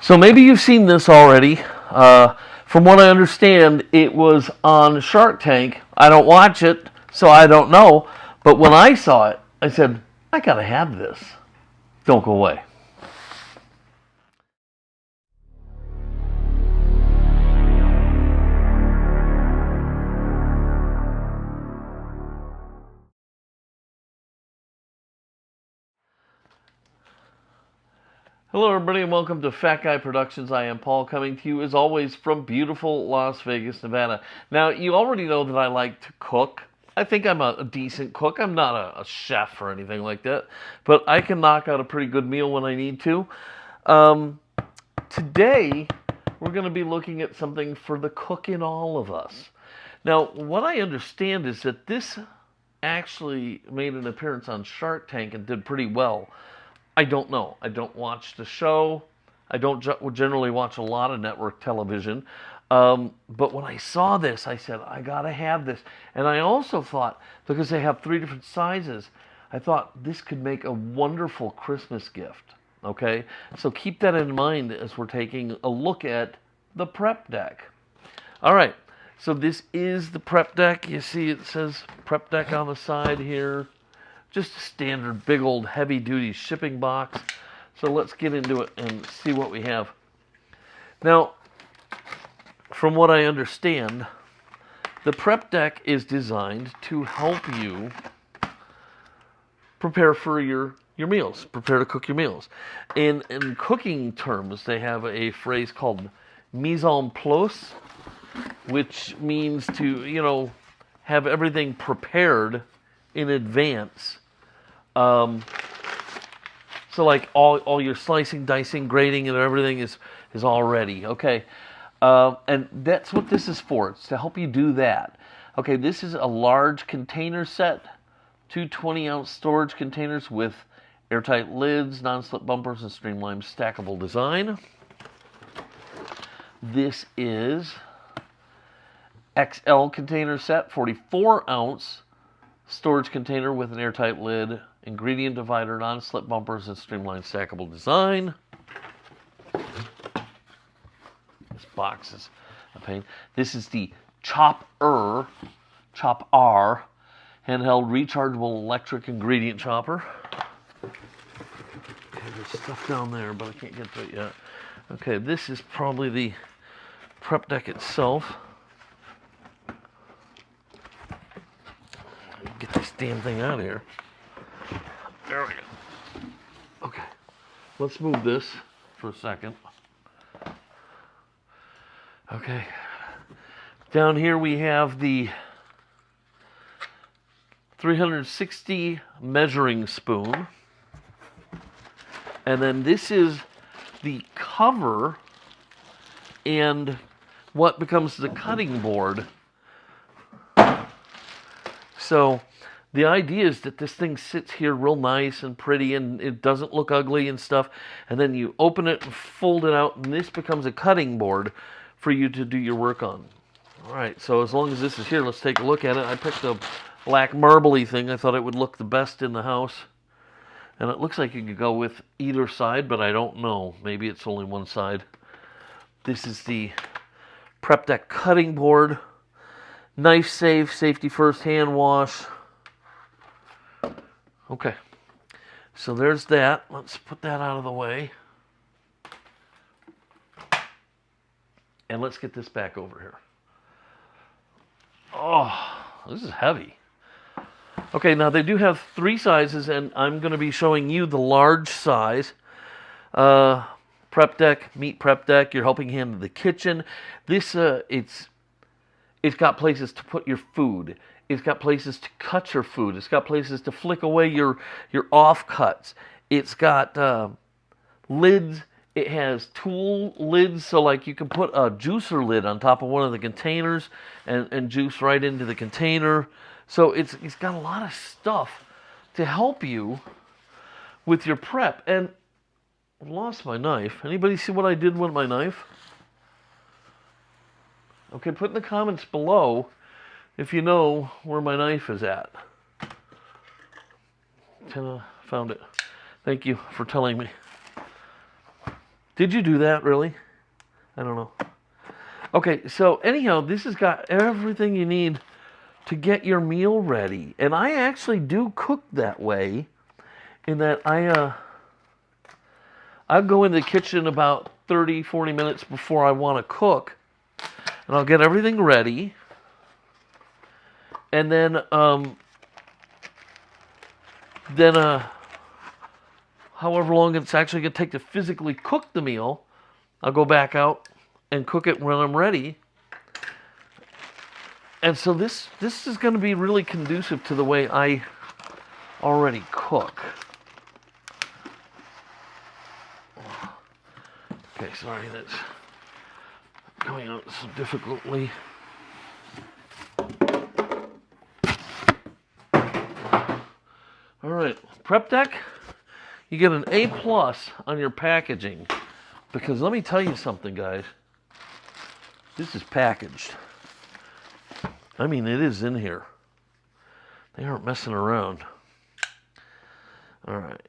So maybe you've seen this already. From what I understand, it was on Shark Tank. I don't watch it, so I don't know. But when I saw it, I said, I gotta have this. Don't go away. Hello everybody and welcome to Fat Guy Productions. I am Paul, coming to you as always from beautiful Las Vegas, Nevada. Now, you already know that I like to cook. I think I'm a decent cook. I'm not a chef or anything like that, but I can knock out a pretty good meal when I need to. Today, we're going to be looking at something for the cook in all of us. Now, what I understand is that this actually made an appearance on Shark Tank and did pretty well. I don't know. I don't watch the show. I don't generally watch a lot of network television. But when I saw this, I said, I gotta have this. And I also thought, because they have 3 different sizes, I thought this could make a wonderful Christmas gift. Okay? So keep that in mind as we're taking a look at the PrepDeck. Alright, so this is the PrepDeck. You see it says PrepDeck on the side here. Just a standard big old heavy duty shipping box. So let's get into it and see what we have. Now, from what I understand, the PrepDeck is designed to help you prepare for your meals, prepare to cook your meals. In cooking terms, they have a phrase called mise en place, which means to, have everything prepared in advance. So like all your slicing, dicing, grating, and everything is all ready. Okay. And that's what this is for. It's to help you do that. Okay, this is a large container set. 2 20-ounce storage containers with airtight lids, non-slip bumpers, and streamlined stackable design. This is XL container set, 44-ounce storage container with an airtight lid, ingredient divider, non-slip bumpers, and streamlined stackable design. This box is a pain. This is the Chop-R handheld rechargeable electric ingredient chopper. Okay, there's stuff down there, but I can't get to it yet. Okay, this is probably the PrepDeck itself. Get this damn thing out of here. There we go. Okay, let's move this for a second. Okay, down here we have the 360 measuring spoon. And then this is the cover and what becomes the cutting board. So the idea is that this thing sits here real nice and pretty and it doesn't look ugly and stuff. And then you open it and fold it out and this becomes a cutting board for you to do your work on. All right, so as long as this is here, let's take a look at it. I picked a black marbly thing. I thought it would look the best in the house. And it looks like you could go with either side, but I don't know. Maybe it's only one side. This is the PrepDeck cutting board. Knife safe, safety first, hand wash. Okay, so there's that. Let's put that out of the way. And let's get this back over here. Oh, this is heavy. Okay, now they do have 3 sizes, and I'm going to be showing you the large size. PrepDeck, meat PrepDeck, your helping hand in the kitchen. This, it's got places to put your food. It's got places to cut your food. It's got places to flick away your offcuts. It's got lids. It has tool lids, so like you can put a juicer lid on top of one of the containers and juice right into the container. So it's got a lot of stuff to help you with your prep. And I lost my knife. Anybody see what I did with my knife? Okay, put in the comments below if you know where my knife is at. Found it. Thank you for telling me. Did you do that, really? I don't know. Okay, so anyhow, this has got everything you need to get your meal ready. And I actually do cook that way, in that I'll go in the kitchen about 30, 40 minutes before I want to cook, and I'll get everything ready. And then however long it's actually going to take to physically cook the meal, I'll go back out and cook it when I'm ready. And so this is going to be really conducive to the way I already cook. Okay, sorry, that's going out so difficultly. All right, PrepDeck, you get an A+ on your packaging, because let me tell you something, guys. This is packaged. I mean, it is in here. They aren't messing around. All right,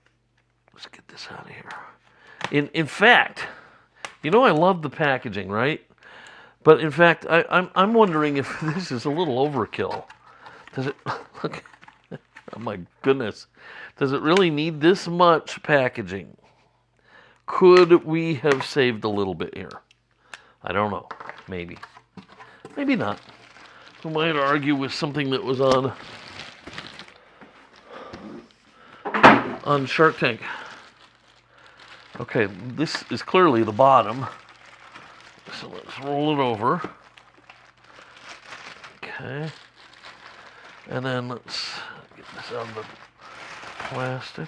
let's get this out of here. In fact, you know I love the packaging, right? But in fact, I'm wondering if this is a little overkill. Does it look? Oh my goodness. Does it really need this much packaging? Could we have saved a little bit here? I don't know. Maybe. Maybe not. Who might argue with something that was on Shark Tank? Okay, this is clearly the bottom. So let's roll it over. Okay. And then let's get this out of the plastic.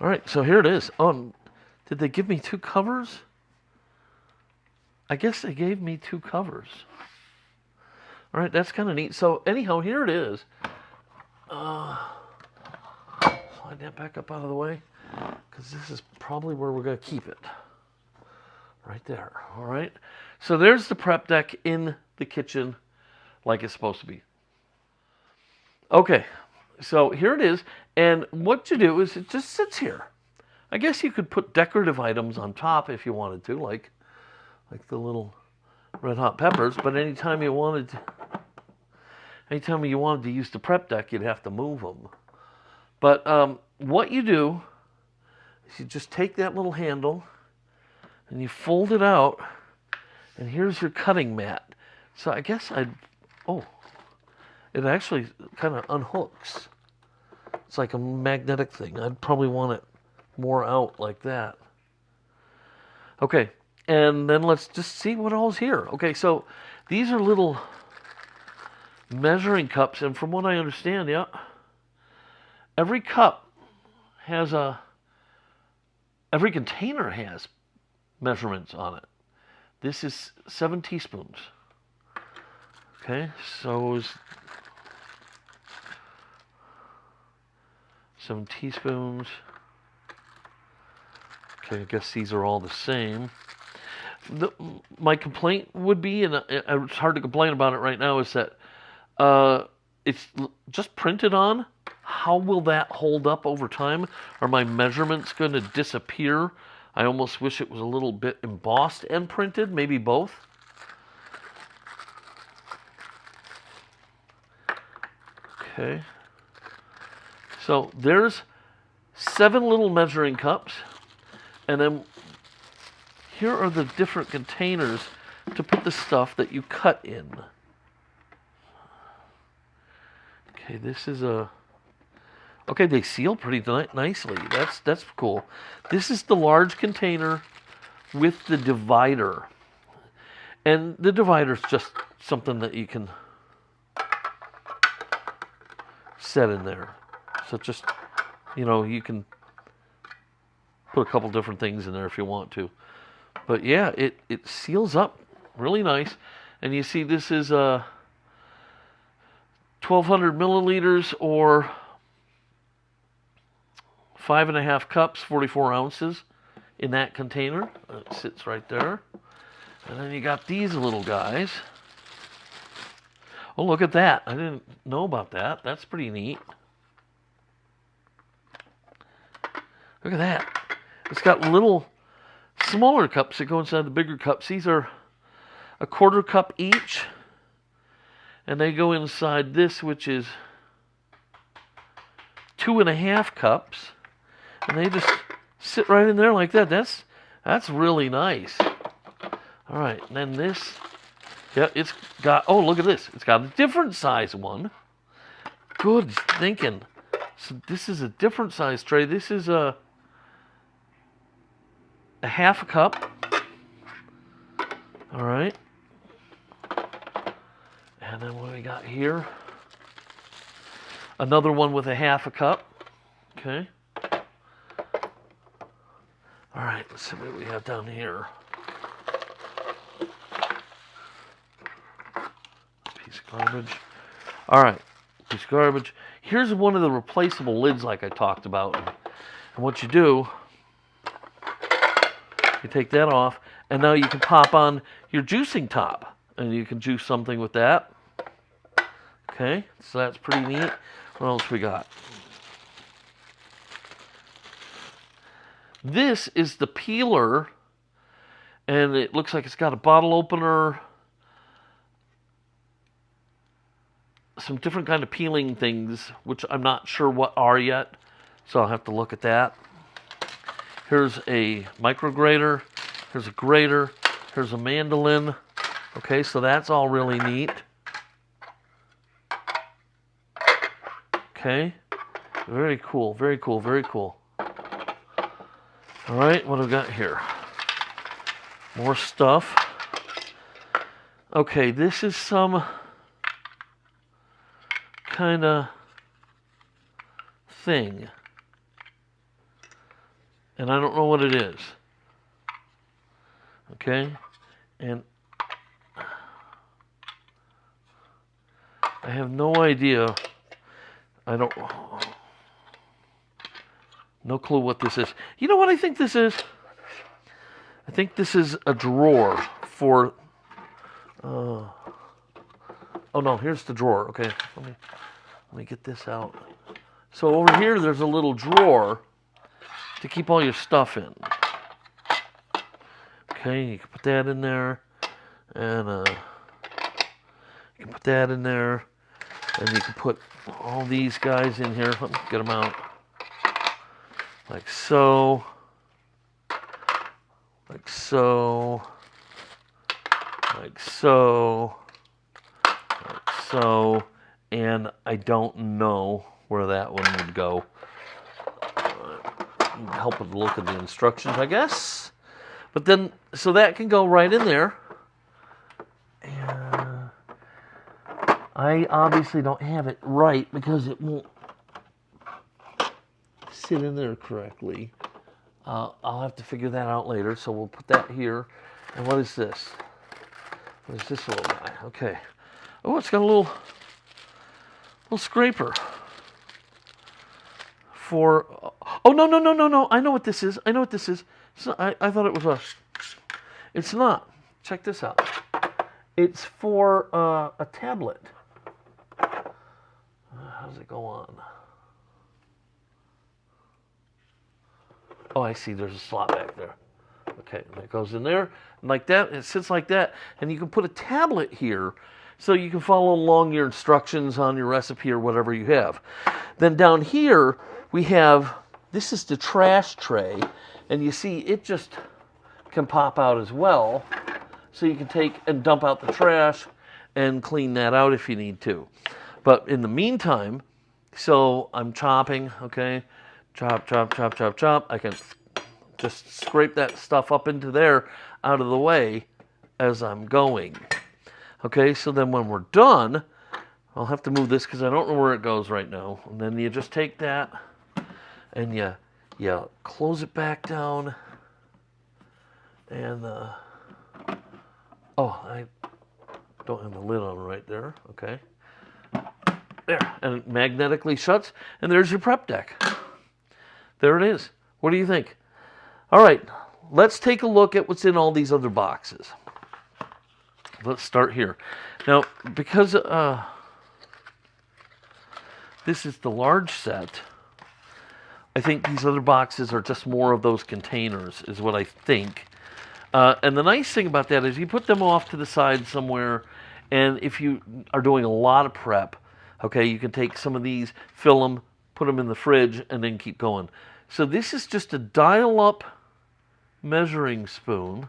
All right, so here it is. Oh, did they give me two covers? I guess they gave me two covers. All right, that's kind of neat. So anyhow, here it is. Slide that back up out of the way, because this is probably where we're going to keep it. Right there. All right. So there's the PrepDeck in the kitchen like it's supposed to be. Okay. So here it is. And what you do is it just sits here. I guess you could put decorative items on top if you wanted to, like the little red hot peppers. But anytime you wanted to use the PrepDeck, you'd have to move them. But what you do is you just take that little handle and you fold it out, and here's your cutting mat. So I guess it actually kind of unhooks. It's like a magnetic thing. I'd probably want it more out like that. Okay, and then let's just see what all's here. Okay, so these are little measuring cups, and from what I understand, yeah, every container has measurements on it. This is 7 teaspoons. Okay, so is 7 teaspoons. Okay, I guess these are all the same. My complaint would be, and it's hard to complain about it right now, is that it's just printed on. How will that hold up over time? Are my measurements going to disappear? I almost wish it was a little bit embossed and printed, maybe both. Okay. So there's 7 little measuring cups, and then here are the different containers to put the stuff that you cut in. Okay, this is okay, they seal pretty nicely. That's cool. This is the large container with the divider. And the divider is just something that you can set in there. So just, you can put a couple different things in there if you want to. But yeah, it seals up really nice. And you see this is 1,200 milliliters or 5.5 cups, 44 ounces in that container. It sits right there. And then you got these little guys. Oh, look at that. I didn't know about that. That's pretty neat. Look at that. It's got little smaller cups that go inside the bigger cups. These are a 1/4 cup each. And they go inside this, which is 2.5 cups. And they just sit right in there like that. That's really nice. All right, and then this, yeah, it's got, oh, look at this. It's got a different size one. Good thinking. So this is a different size tray. This is a 1/2 cup. All right. And then what do we got here? Another one with a 1/2 cup. Okay. All right, let's see what we have down here. Piece of garbage. All right, piece of garbage. Here's one of the replaceable lids like I talked about. And what you do, you take that off, and now you can pop on your juicing top. And you can juice something with that. Okay, so that's pretty neat. What else we got? This is the peeler, and it looks like it's got a bottle opener, some different kind of peeling things, which I'm not sure what are yet, so I'll have to look at that. Here's a micro grater, here's a grater, here's a mandolin. Okay, so that's all really neat. Okay, very cool, very cool, very cool. All right, what do we got here? More stuff. Okay, this is some kind of thing. And I don't know what it is. Okay, and I have no idea. No clue what this is. You know what I think this is? I think this is a drawer for, oh no, here's the drawer. Okay, let me get this out. So over here, there's a little drawer to keep all your stuff in. Okay, you can put that in there, and you can put that in there, and you can put all these guys in here. Let me get them out. Like so. Like so. Like so. Like so. And I don't know where that one would go. Help with the look of the instructions, I guess. But then, so that can go right in there. And I obviously don't have it right because it won't sit in there correctly. I'll have to figure that out later, so we'll put that here. And what is this? What is this little guy? Okay. Oh, it's got a little scraper. For, oh, no. I know what this is. I know what this is. I thought it was a, it's not. Check this out. It's for a tablet. How does it go on? Oh, I see. There's a slot back there. Okay, and it goes in there. And like that. It sits like that. And you can put a tablet here so you can follow along your instructions on your recipe or whatever you have. Then down here, we have, this is the trash tray. And you see, it just can pop out as well. So you can take and dump out the trash and clean that out if you need to. But in the meantime, so I'm chopping, okay? Chop. I can just scrape that stuff up into there out of the way as I'm going. Okay, so then when we're done, I'll have to move this because I don't know where it goes right now. And then you just take that and you close it back down. And, oh, I don't have the lid on right there. Okay. There. And it magnetically shuts. And there's your PrepDeck. There it is. What do you think? All right, let's take a look at what's in all these other boxes. Let's start here. Now, because this is the large set, I think these other boxes are just more of those containers, is what I think. And the nice thing about that is you put them off to the side somewhere, and if you are doing a lot of prep, okay, you can take some of these, fill them, put them in the fridge, and then keep going. So this is just a dial-up measuring spoon.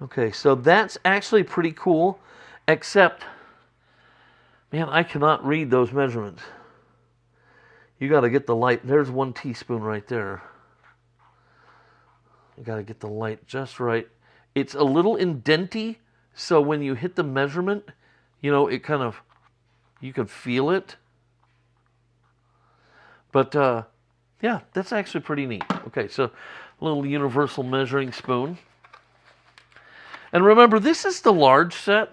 Okay, so that's actually pretty cool, except, man, I cannot read those measurements. You got to get the light. There's 1 teaspoon right there. You got to get the light just right. It's a little indenty, so when you hit the measurement, you know, it kind of, you can feel it. But, yeah, that's actually pretty neat. Okay, so a little universal measuring spoon. And remember, this is the large set.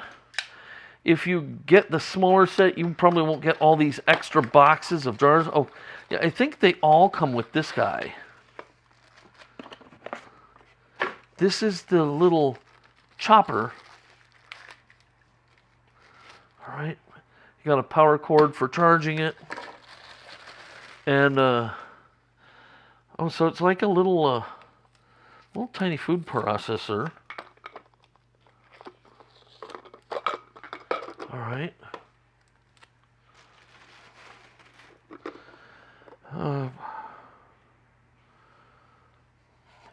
If you get the smaller set, you probably won't get all these extra boxes of jars. Oh, yeah, I think they all come with this guy. This is the little chopper. All right. You got a power cord for charging it. And, oh, so it's like a little tiny food processor. All right.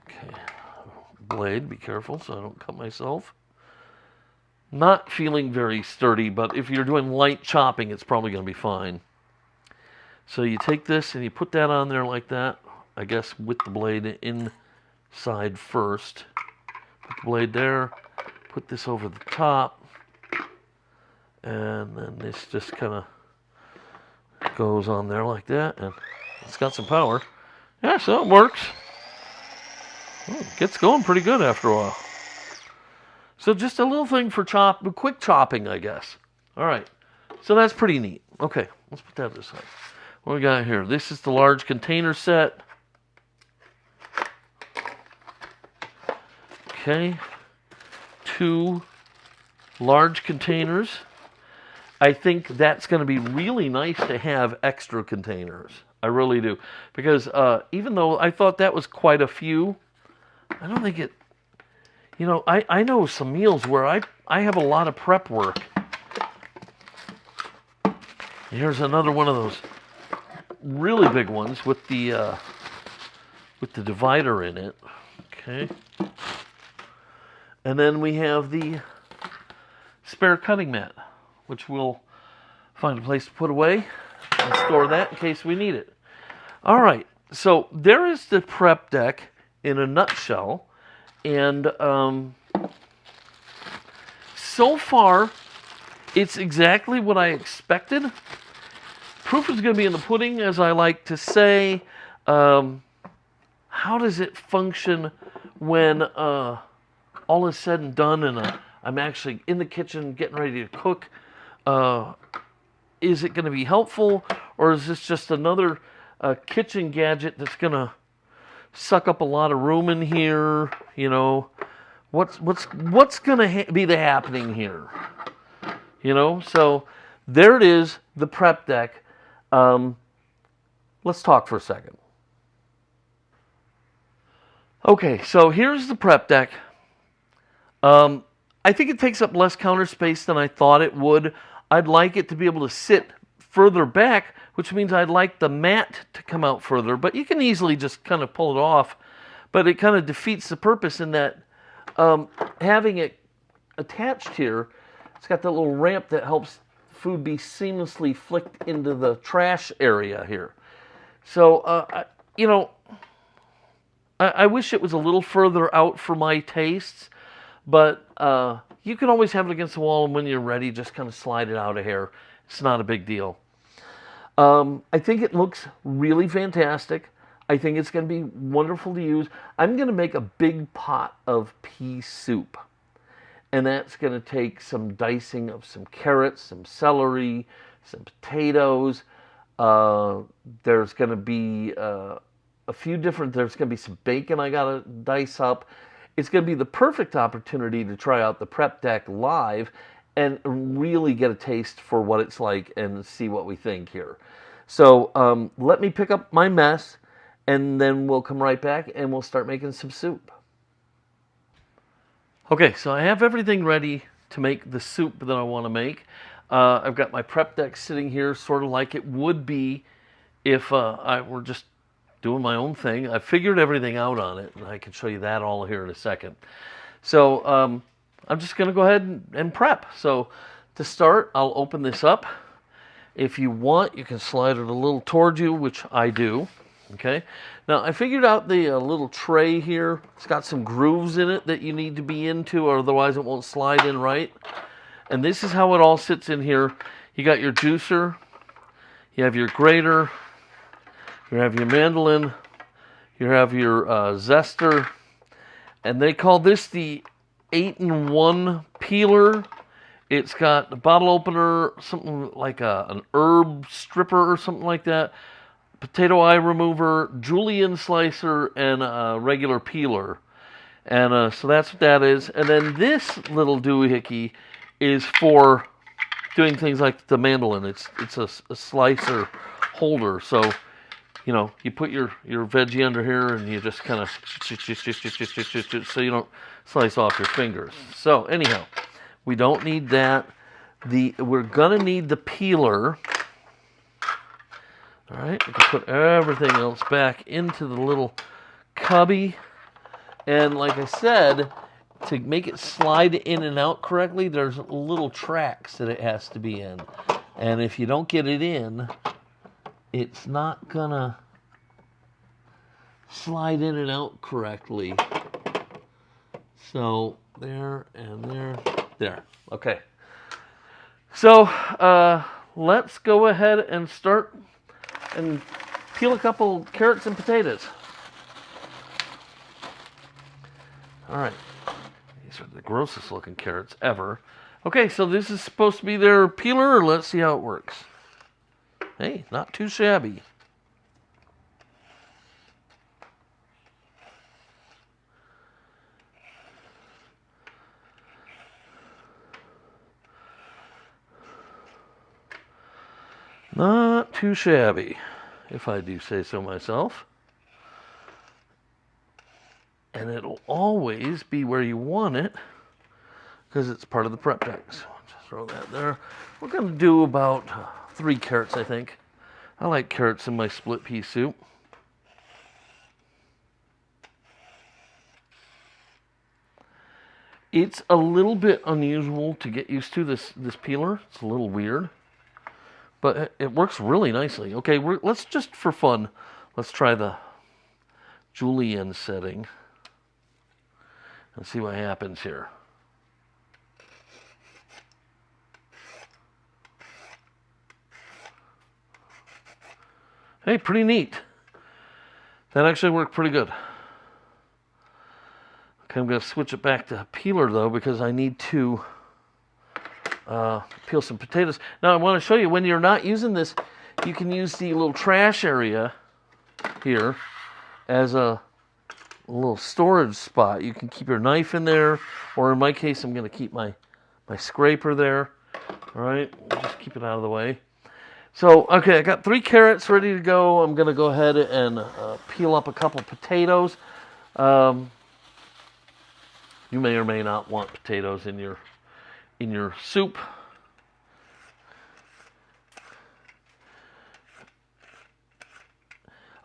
Okay. Blade, be careful so I don't cut myself. Not feeling very sturdy, but if you're doing light chopping, it's probably going to be fine. So you take this and you put that on there like that, I guess with the blade inside first. Put the blade there, put this over the top. And then this just kind of goes on there like that, and it's got some power. Yeah, so it works. Oh, it gets going pretty good after a while. So just a little thing for quick chopping, I guess. All right, so that's pretty neat. Okay, let's put that this way. What we got here? This is the large container set. Okay, 2 large containers. I think that's going to be really nice to have extra containers. I really do. Because even though I thought that was quite a few, I don't think it, you know, I know some meals where I have a lot of prep work. Here's another one of those really big ones with the divider in it. Okay. And then we have the spare cutting mat, which we'll find a place to put away and store that in case we need it. All right, so there is the PrepDeck in a nutshell. And so far, it's exactly what I expected. Proof is going to be in the pudding, as I like to say. How does it function when all is said and done and I'm actually in the kitchen getting ready to cook? Is it going to be helpful, or is this just another kitchen gadget that's going to suck up a lot of room in here? You know, what's going to be the happening here? You know, so there it is, the PrepDeck. Let's talk for a second. Okay, so here's the PrepDeck. I think it takes up less counter space than I thought it would. I'd like it to be able to sit further back, which means I'd like the mat to come out further, but you can easily just kind of pull it off. But it kind of defeats the purpose in that having it attached here, it's got that little ramp that helps food be seamlessly flicked into the trash area here. So, you know, I wish it was a little further out for my tastes, but you can always have it against the wall, and when you're ready, just kind of slide it out a hair. It's not a big deal. I think it looks really fantastic. I think it's going to be wonderful to use. I'm going to make a big pot of pea soup. And that's going to take some dicing of some carrots, some celery, some potatoes. There's going to be a few different, there's going to be some bacon I got to dice up. It's going to be the perfect opportunity to try out the PrepDeck live and really get a taste for what it's like and see what we think here. So let me pick up my mess, and then we'll come right back and we'll start making some soup. Okay, so I have everything ready to make the soup that I want to make. I've got my PrepDeck sitting here, sort of like it would be if I were just doing my own thing. I figured everything out on it, and I can show you that all here in a second. So I'm just going to go ahead and prep. So to start, I'll open this up. If you want, you can slide it a little towards you, which I do. Okay. Now I figured out the little tray here. It's got some grooves in it that you need to be into, or otherwise it won't slide in right. And this is how it all sits in here. You got your juicer, you have your grater, you have your mandolin, you have your zester, and they call this the 8-in-1 peeler. It's got a bottle opener, something like an herb stripper or something like that, potato eye remover, julienne slicer, and a regular peeler. And so that's what that is. And then this little doohickey is for doing things like the mandolin. It's a slicer holder. So, you know, you put your veggie under here and you just kind of so you don't slice off your fingers. So anyhow, we don't need that. We're gonna need the peeler. All right, we can put everything else back into the little cubby. And like I said, to make it slide in and out correctly, there's little tracks that it has to be in. And if you don't get it in, it's not gonna slide in and out correctly. So there and there. Okay. So let's go ahead and start and peel a couple carrots and potatoes. All right. These are the grossest looking carrots ever. Okay, so this is supposed to be their peeler. Let's see how it works. Hey, not too shabby. Not too shabby, if I do say so myself. And it'll always be where you want it because it's part of the PrepDeck. So just throw that there. We're going to do about 3 carrots, I think. I like carrots in my split pea soup. It's a little bit unusual to get used to this peeler. It's a little weird. But it works really nicely. Okay, let's just for fun, let's try the julienne setting and see what happens here. Hey, pretty neat. That actually worked pretty good. Okay, I'm going to switch it back to peeler though because I need to peel some potatoes. Now I want to show you when you're not using this, you can use the little trash area here as a little storage spot. You can keep your knife in there, or in my case, I'm going to keep my scraper there. All right, just keep it out of the way. So, okay, I got 3 carrots ready to go. I'm going to go ahead and peel up a couple potatoes. You may or may not want potatoes in your soup.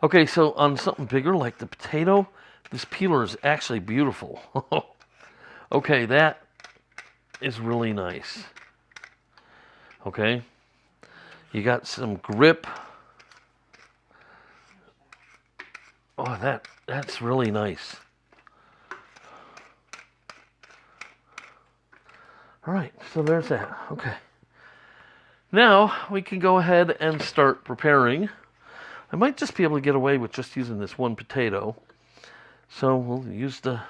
Okay, so on something bigger like the potato, this peeler is actually beautiful. Okay, that is really nice. Okay, you got some grip. Oh, that's really nice. All right, so there's that. Okay. Now we can go ahead and start preparing. I might just be able to get away with just using this one potato. So we'll use the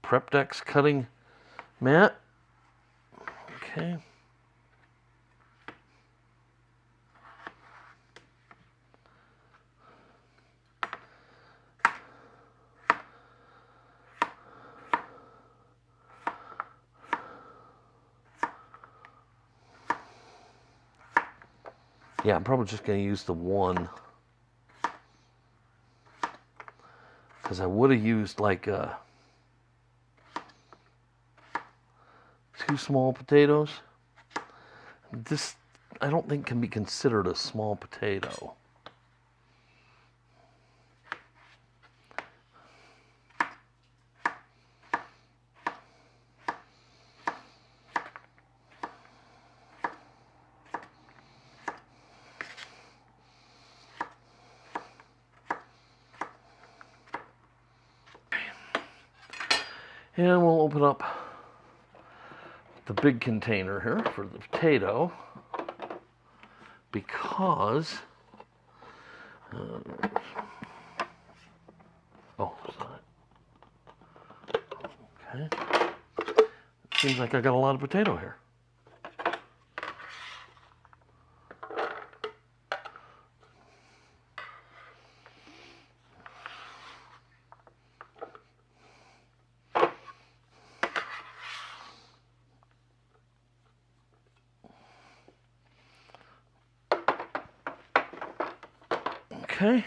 PrepDeck's cutting mat. Okay. Yeah, I'm probably just going to use the one. Because I would have used like 2 small potatoes. This, I don't think, can be considered a small potato. And we'll open up the big container here for the potato, because oh, okay. Seems like I got a lot of potato here. Okay.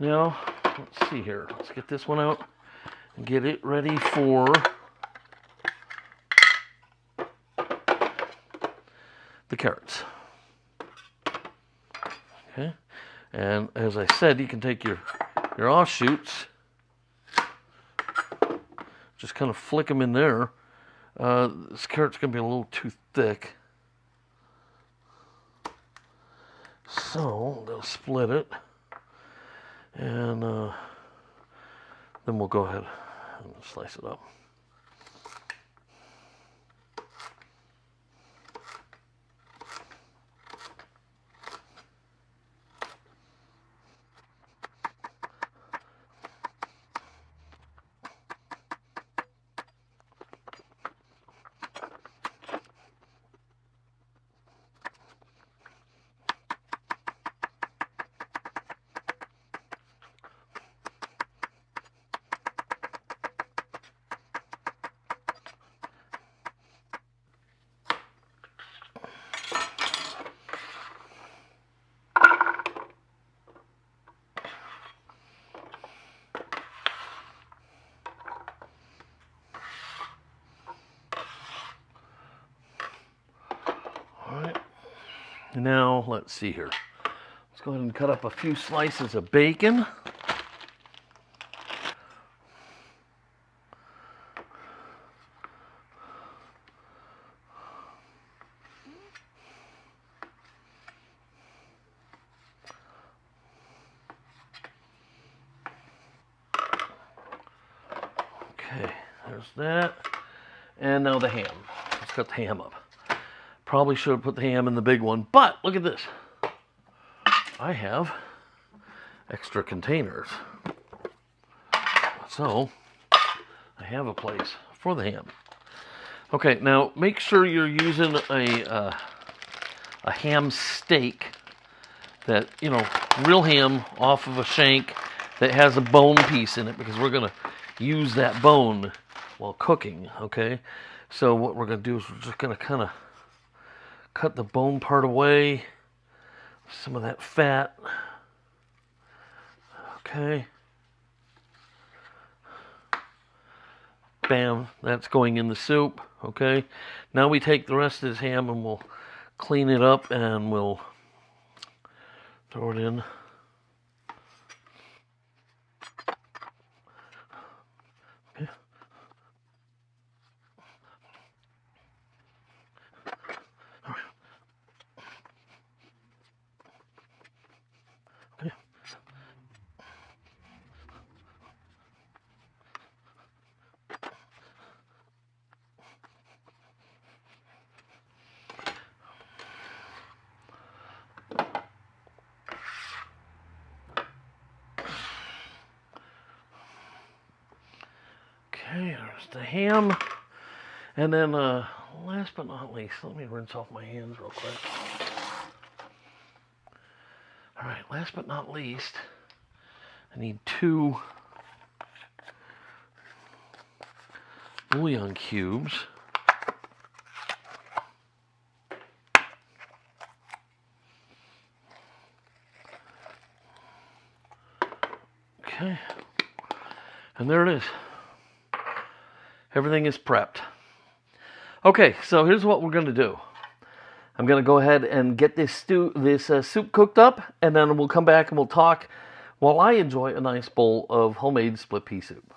Now, let's see here. Let's get this one out and get it ready for the carrots. Okay. And as I said, you can take your offshoots, just kind of flick them in there. This carrot's going to be a little too thick, so they'll split it, and then we'll go ahead and slice it up. Now, let's see here. Let's go ahead and cut up a few slices of bacon. Okay, there's that. And now the ham. Let's cut the ham up. Probably should have put the ham in the big one, but look at this. I have extra containers. So, I have a place for the ham. Okay, now make sure you're using a ham steak that, you know, real ham off of a shank that has a bone piece in it, because we're going to use that bone while cooking, okay? So what we're going to do is we're just going to kind of cut the bone part away, some of that fat. Okay. Bam, that's going in the soup, okay? Now we take the rest of this ham and we'll clean it up and we'll throw it in. Okay. All right. Okay. Okay, there's the ham. And then, last but not least, let me rinse off my hands real quick. All right, last but not least, I need 2 bouillon cubes. Okay, and there it is. Everything is prepped. Okay, so here's what we're going to do. I'm going to go ahead and get this soup cooked up, and then we'll come back and we'll talk while I enjoy a nice bowl of homemade split pea soup.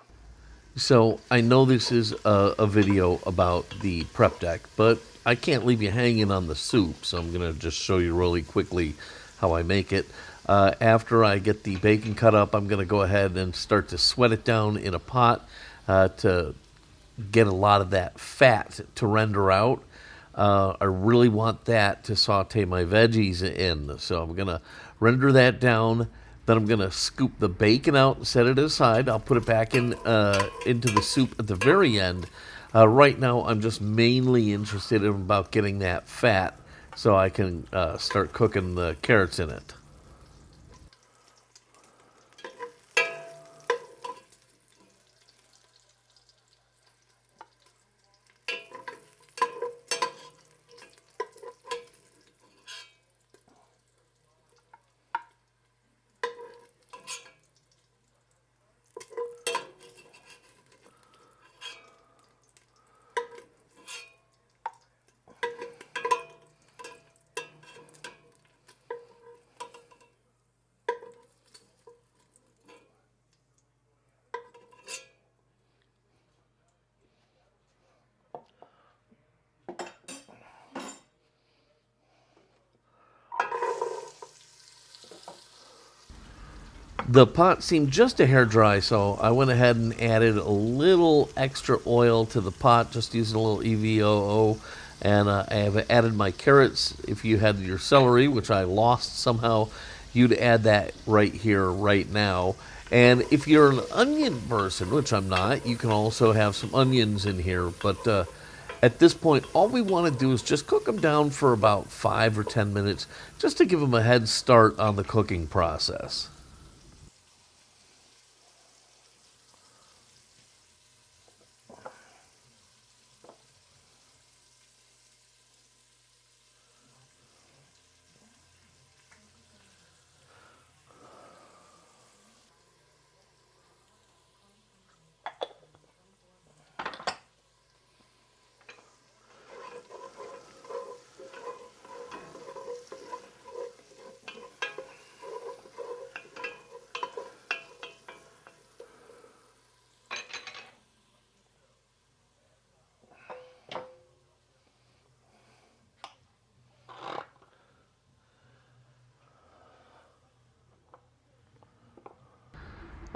So I know this is a video about the PrepDeck, but I can't leave you hanging on the soup, so I'm going to just show you really quickly how I make it. After I get the bacon cut up, I'm going to go ahead and start to sweat it down in a pot to get a lot of that fat to render out. I really want that to saute my veggies in, so I'm going to render that down. Then I'm going to scoop the bacon out and set it aside. I'll put it back into the soup at the very end. Right now, I'm just mainly interested in about getting that fat so I can start cooking the carrots in it. The pot seemed just a hair dry, so I went ahead and added a little extra oil to the pot, just using a little EVOO. And I have added my carrots. If you had your celery, which I lost somehow, you'd add that right here, right now. And if you're an onion person, which I'm not, you can also have some onions in here. But at this point, all we want to do is just cook them down for about 5 or 10 minutes, just to give them a head start on the cooking process.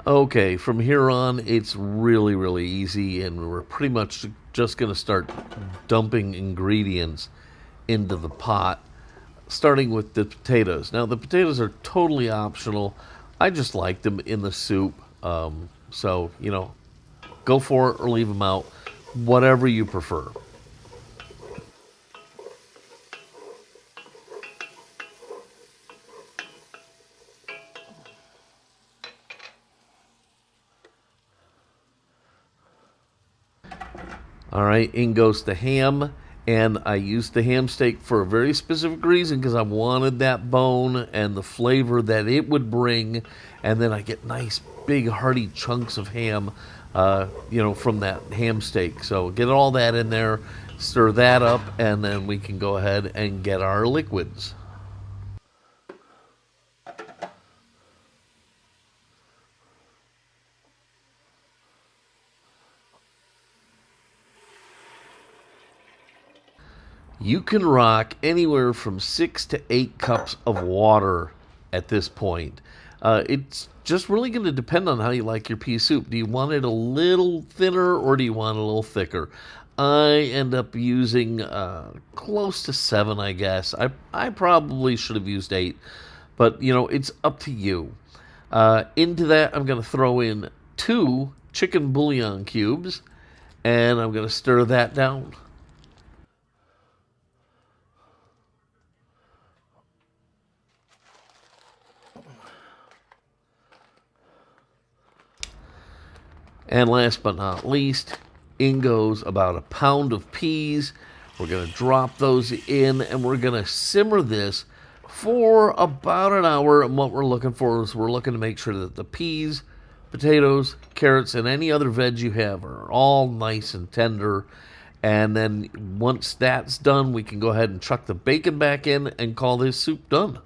Okay, from here on, it's really, really easy, and we're pretty much just going to start dumping ingredients into the pot, starting with the potatoes. Now, the potatoes are totally optional. I just like them in the soup, so, go for it or leave them out, whatever you prefer. All right, in goes the ham, and I used the ham steak for a very specific reason because I wanted that bone and the flavor that it would bring, and then I get nice big hearty chunks of ham, from that ham steak. So get all that in there, stir that up, and then we can go ahead and get our liquids. You can rock anywhere from 6 to 8 cups of water at this point. It's just really going to depend on how you like your pea soup. Do you want it a little thinner or do you want it a little thicker? I end up using close to 7, I guess. I probably should have used 8, but it's up to you. Into that, I'm going to throw in 2 chicken bouillon cubes, and I'm going to stir that down. And last but not least, In goes about a pound of peas. We're going to drop those in, and we're going to simmer this for about an hour. And what we're looking for is we're looking to make sure that the peas, potatoes, carrots, and any other veg you have are all nice and tender. And then once that's done, we can go ahead and chuck the bacon back in and call this soup done.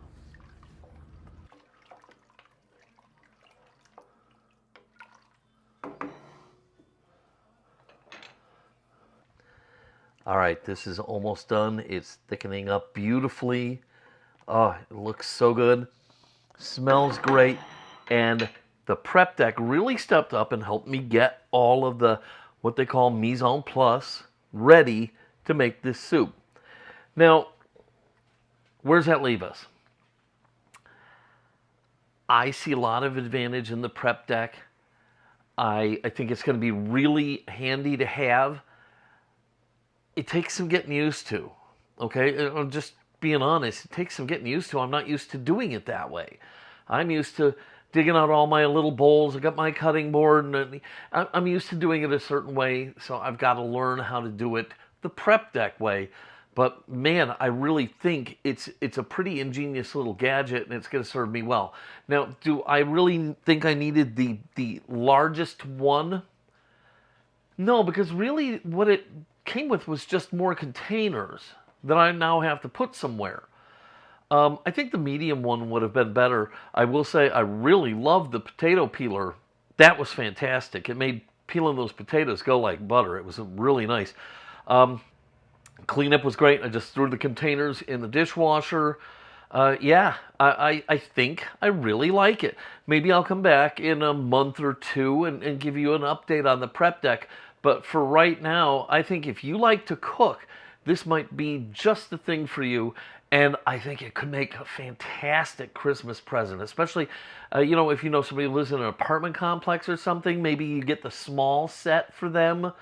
All right, this is almost done. It's thickening up beautifully. Oh, it looks so good. Smells great. And the PrepDeck really stepped up and helped me get all of the, what they call mise en place, ready to make this soup. Now, where does that leave us? I see a lot of advantage in the PrepDeck. I think it's going to be really handy to have. It takes some getting used to, okay? I'm just being honest. It takes some getting used to. I'm not used to doing it that way. I'm used to digging out all my little bowls. I got my cutting board, and I'm used to doing it a certain way, so I've got to learn how to do it the PrepDeck way. But man, I really think it's a pretty ingenious little gadget, and it's going to serve me well. Now, do I really think I needed the largest one? No, because really what it came with was just more containers that I now have to put somewhere. I think the medium one would have been better. I will say I really loved the potato peeler. That was fantastic. It made peeling those potatoes go like butter. It was really nice. Cleanup was great. I just threw the containers in the dishwasher. Yeah, I think I really like it. Maybe I'll come back in a month or two and give you an update on the PrepDeck. But for right now, I think if you like to cook, this might be just the thing for you. And I think it could make a fantastic Christmas present, especially, if you know somebody who lives in an apartment complex or something, maybe you get the small set for them.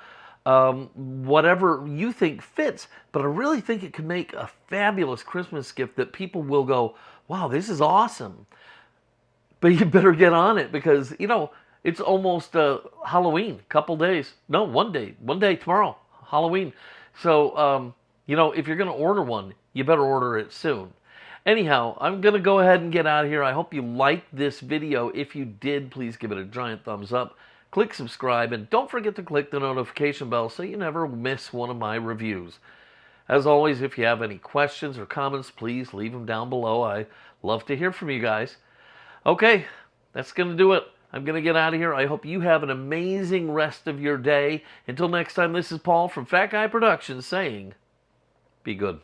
Whatever you think fits, but I really think it could make a fabulous Christmas gift that people will go, wow, this is awesome. But you better get on it because, it's almost Halloween, couple days. No, one day tomorrow, Halloween. So, if you're going to order one, you better order it soon. Anyhow, I'm going to go ahead and get out of here. I hope you liked this video. If you did, please give it a giant thumbs up. Click subscribe, and don't forget to click the notification bell so you never miss one of my reviews. As always, if you have any questions or comments, please leave them down below. I love to hear from you guys. Okay, that's going to do it. I'm going to get out of here. I hope you have an amazing rest of your day. Until next time, this is Paul from Fat Guy Productions saying, be good.